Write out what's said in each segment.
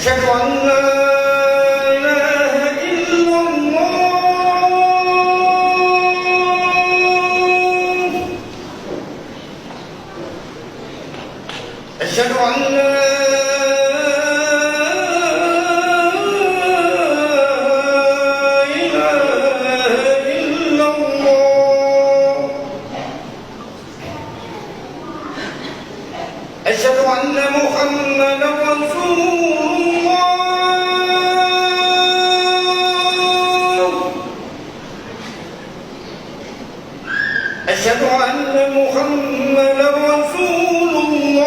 أشهد أن لا إله إلا الله أشهد أن لا إله إلا الله أشهد أن محمدا رسول أشهد أن محمدا رسول الله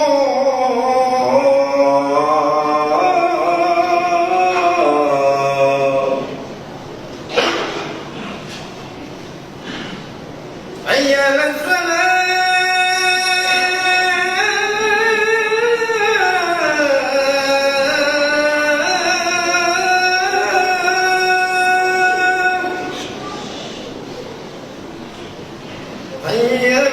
حي على حي على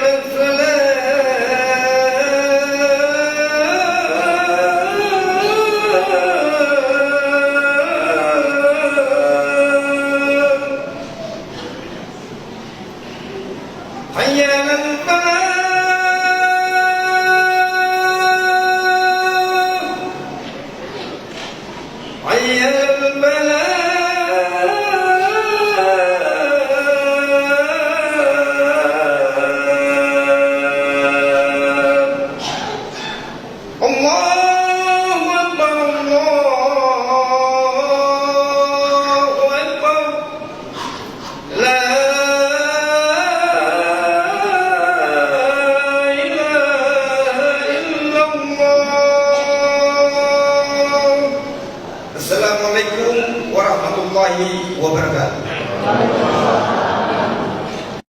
حي على الفلاح حي على الله أكبر الله أكبر لا إله إلا الله. Assalamualaikum warahmatullahi wabarakatuh.